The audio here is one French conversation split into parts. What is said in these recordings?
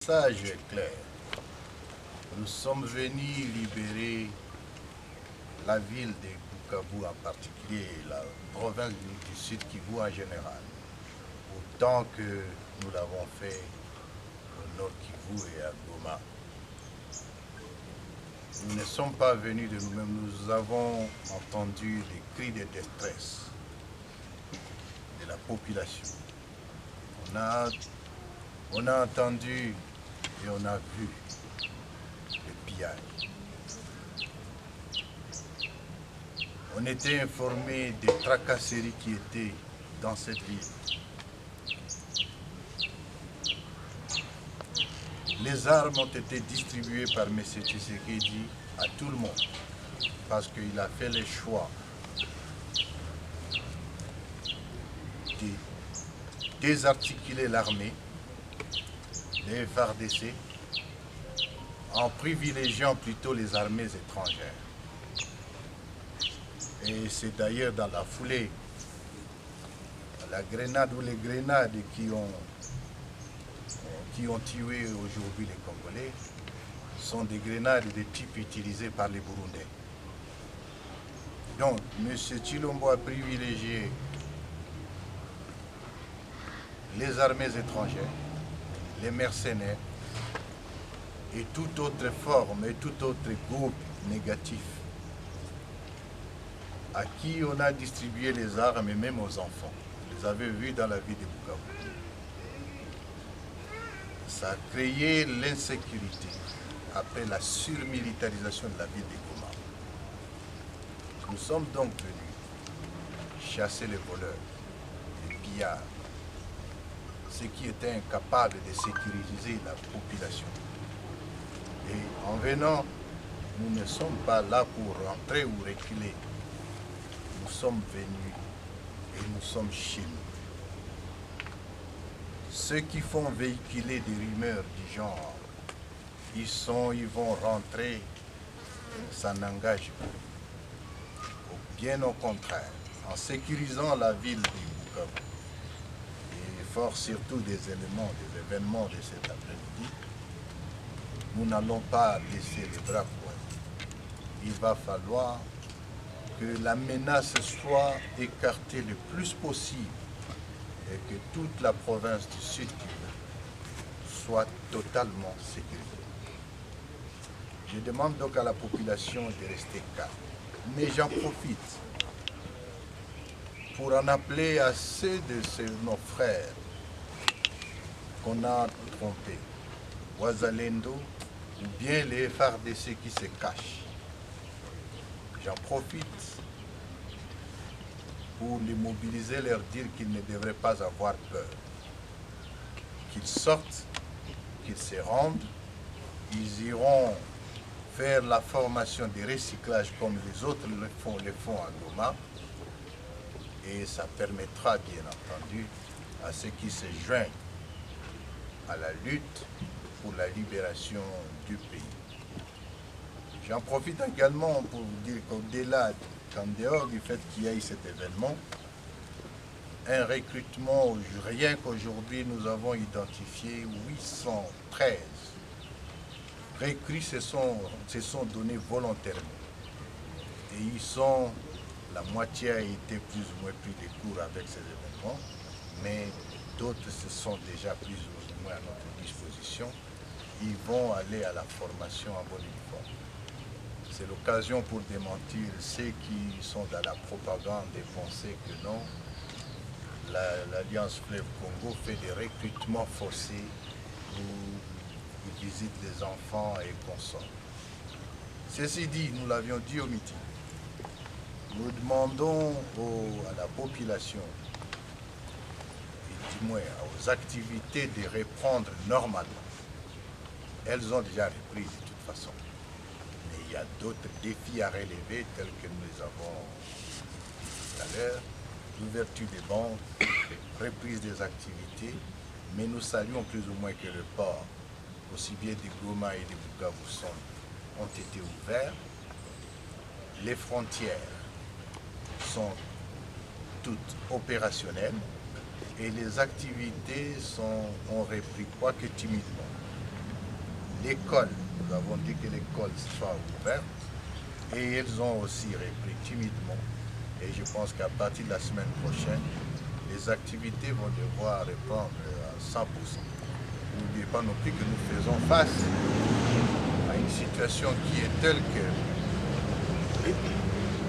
Le message est clair. Nous sommes venus libérer la ville de Bukavu en particulier et la province du Sud Kivu en général, autant que nous l'avons fait au Nord Kivu et à Goma. Nous ne sommes pas venus de nous-mêmes, nous avons entendu les cris de détresse de la population. On a entendu et on a vu le pillage. On était informé des tracasseries qui étaient dans cette ville. Les armes ont été distribuées par M. Tshisekedi à tout le monde parce qu'il a fait le choix de désarticuler l'armée, les FARDC, en privilégiant plutôt les armées étrangères. Et c'est d'ailleurs dans la foulée, la grenade ou les grenades qui ont tué aujourd'hui les Congolais sont des grenades de type utilisé par les Burundais. Donc, M. Tshilombo a privilégié les armées étrangères, les mercenaires et toute autre forme et tout autre groupe négatif à qui on a distribué les armes et même aux enfants. Vous les avez vus dans la ville de Bukavu. Ça a créé l'insécurité après la surmilitarisation de la ville de Goma. Nous sommes donc venus chasser les voleurs, les pillards, ceux qui étaient incapables de sécuriser la population. Et en venant, nous ne sommes pas là pour rentrer ou reculer. Nous sommes venus et nous sommes chez nous. Ceux qui font véhiculer des rumeurs du genre, ils vont rentrer, ça n'engage pas. Bien au contraire, en sécurisant la ville de Bukavu, et fort surtout des événements de cet après-midi, nous n'allons pas laisser les bras croisés. Il va falloir que la menace soit écartée le plus possible et que toute la province du Sud soit totalement sécurisée. Je demande donc à la population de rester calme. Mais j'en profite pour en appeler à ceux de nos frères qu'on a trompés, Wazalendo ou bien les FARDC qui se cachent. J'en profite pour les mobiliser, leur dire qu'ils ne devraient pas avoir peur. Qu'ils sortent, qu'ils se rendent, ils iront faire la formation de recyclage comme les autres le font à Goma. Et ça permettra, bien entendu, à ceux qui se joignent à la lutte pour la libération du pays. J'en profite également pour vous dire qu'au-delà, qu'en dehors du fait qu'il y ait cet événement, un recrutement, rien qu'aujourd'hui nous avons identifié 813 recrues se sont donnés volontairement. Et la moitié a été plus ou moins pris des cours avec ces événements, mais d'autres se sont déjà plus ou moins à notre disposition. Ils vont aller à la formation en bonne uniforme. C'est l'occasion pour démentir ceux qui sont dans la propagande et penser que non, l'Alliance Fleuve Congo fait des recrutements forcés où ils visitent les enfants et consorts. Ceci dit, nous l'avions dit au meeting, nous demandons à la population, et du moins aux activités de reprendre normalement. Elles ont déjà repris de toute façon. Mais il y a d'autres défis à relever, tels que nous les avons dit tout à l'heure. L'ouverture des banques, reprise des activités, mais nous saluons plus ou moins que le port, aussi bien de Goma et de Bukavu, ont été ouverts. Les frontières sont toutes opérationnelles et les activités ont repris, quoique timidement. l'école, nous avons dit que l'école soit ouverte, et ils ont aussi repris timidement. Et je pense qu'à partir de la semaine prochaine, les activités vont devoir reprendre à 100%. N'oubliez pas non plus que nous faisons face à une situation qui est telle que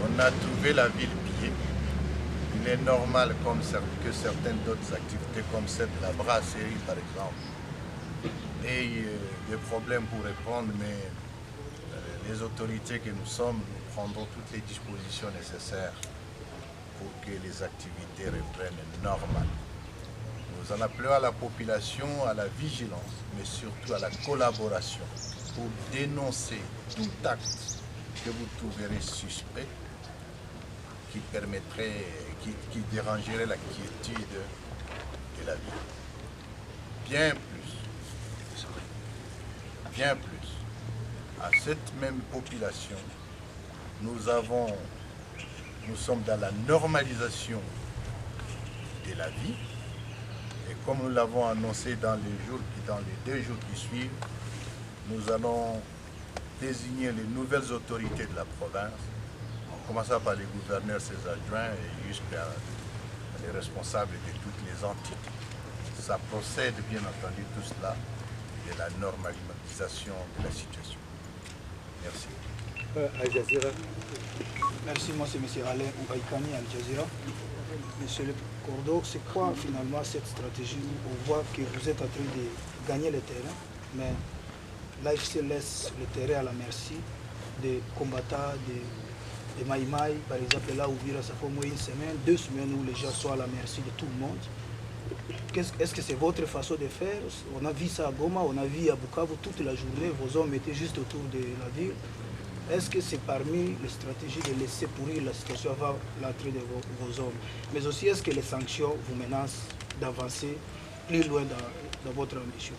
on a trouvé la ville pillée. Il est normal que certaines d'autres activités comme celle de la brasserie par exemple aient des problèmes pour répondre, mais les autorités que nous sommes, nous prendrons toutes les dispositions nécessaires pour que les activités reprennent normales. Nous en appelons à la population à la vigilance, mais surtout à la collaboration pour dénoncer tout acte que vous trouverez suspect qui permettrait, qui dérangerait la quiétude de la ville. Bien plus, à cette même population, nous sommes dans la normalisation de la vie. Et comme nous l'avons annoncé dans les 2 jours qui suivent, nous allons désigner les nouvelles autorités de la province, en commençant par les gouverneurs, ses adjoints et jusqu'à les responsables de toutes les entités. Ça procède bien entendu tout cela de la normalisation de la situation. Merci. Al Jazeera. Merci, moi c'est M. Alain Oubaïkani, Al Jazeera. Monsieur le Cordo, c'est quoi finalement cette stratégie où on voit que vous êtes en train de gagner le terrain, mais l'AFC laisse le terrain à la merci des combattants, des Maïmaï, par exemple, là où ça fait au moins 1 semaine, 2 semaines où les gens sont à la merci de tout le monde. Est-ce que c'est votre façon de faire? On a vu ça à Goma, on a vu à Bukavu toute la journée, vos hommes étaient juste autour de la ville. Est-ce que c'est parmi les stratégies de laisser pourrir la situation avant l'entrée de vos hommes? Mais aussi, est-ce que les sanctions vous menacent d'avancer plus loin dans votre ambition?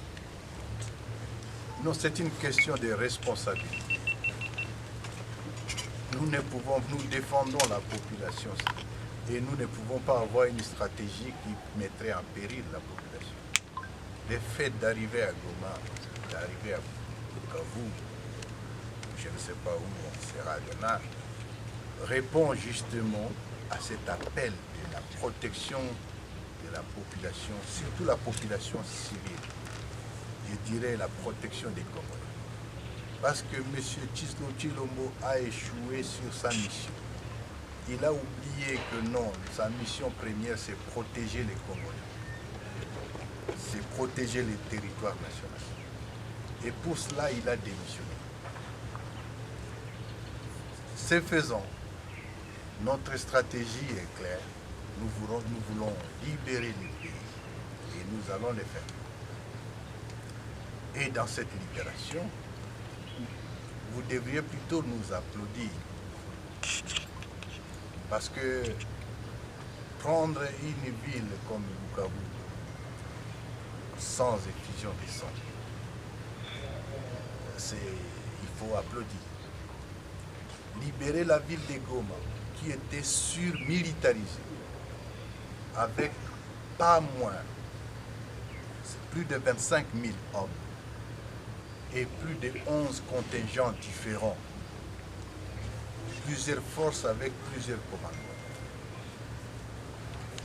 Non, c'est une question de responsabilité. Nous défendons la population et nous ne pouvons pas avoir une stratégie qui mettrait en péril la population. Le fait d'arriver à Goma, d'arriver à Bukavu, je ne sais pas où on sera demain, répond justement à cet appel de la protection de la population, surtout la population civile. Je dirais la protection des Comores. Parce que M. Tshilombo a échoué sur sa mission. Il a oublié que non, sa mission première, c'est protéger les Comores. C'est protéger les territoires nationaux. Et pour cela, il a démissionné. Ce faisant, notre stratégie est claire. Nous voulons libérer les pays et nous allons le faire. Et dans cette libération, vous devriez plutôt nous applaudir. Parce que prendre une ville comme Bukavu sans effusion de sang, il faut applaudir. Libérer la ville de Goma, qui était surmilitarisée, avec pas moins, plus de 25 000 hommes et plus de 11 contingents différents, plusieurs forces avec plusieurs commandements.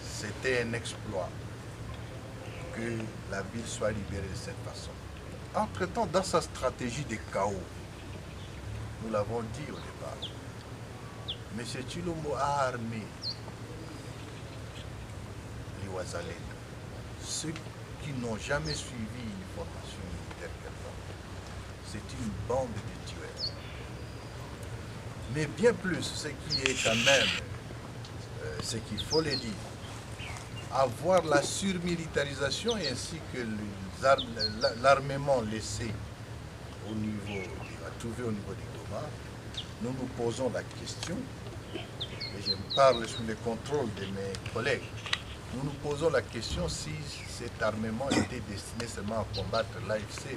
C'était un exploit que la ville soit libérée de cette façon. Entre-temps, dans sa stratégie de chaos, nous l'avons dit au départ, M. Tshilombo a armé les Ouazalènes, ceux qui n'ont jamais suivi une formation militaire quelconque. C'est une bande de tueurs. Mais bien plus, ce qui est quand même, ce qu'il faut le dire, avoir la surmilitarisation ainsi que l'armement laissé trouvé au niveau des Goma, nous nous posons la question, et je parle sous le contrôle de mes collègues, nous nous posons la question si cet armement était destiné seulement à combattre l'AFC ou les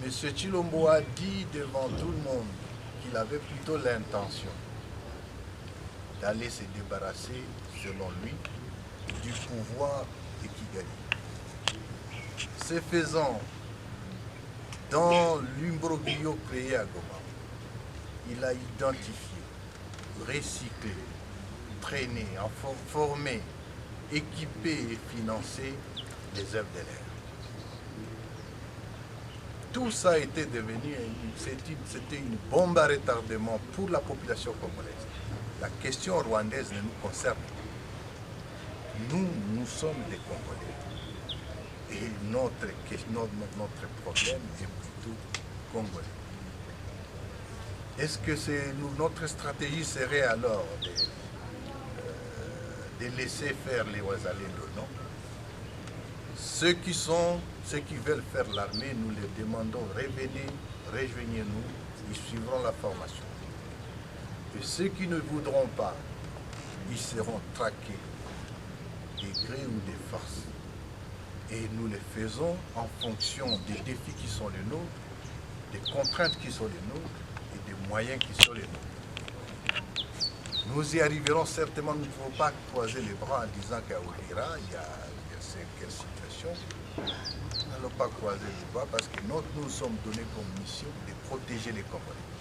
autres. M. Tshilombo a dit devant tout le monde qu'il avait plutôt l'intention d'aller se débarrasser, selon lui, du pouvoir de Kigali. Ce faisant, dans l'imbroglio créé à Goma, il a identifié, recyclé, traîné, formé, équipé et financé les œuvres de l'air. Tout ça a été devenu, c'était une bombe à retardement pour la population congolaise. La question rwandaise ne nous concerne pas. Nous sommes des Congolais. Et notre problème est plutôt congolais. Est-ce que notre stratégie serait alors de laisser faire les Ouazalendo? Non. Ceux qui veulent faire l'armée, nous les demandons, revenez, rejoignez-nous, ils suivront la formation. Et ceux qui ne voudront pas, ils seront traqués, des gré ou des forces. Et nous les faisons en fonction des défis qui sont les nôtres, des contraintes qui sont les nôtres et des moyens qui sont les nôtres. Nous y arriverons certainement, nous ne pouvons pas croiser les bras en disant qu'à Oulira, il y a quelle situation. Nous n'allons pas croiser les bras parce que nous sommes donnés comme mission de protéger les Congolais.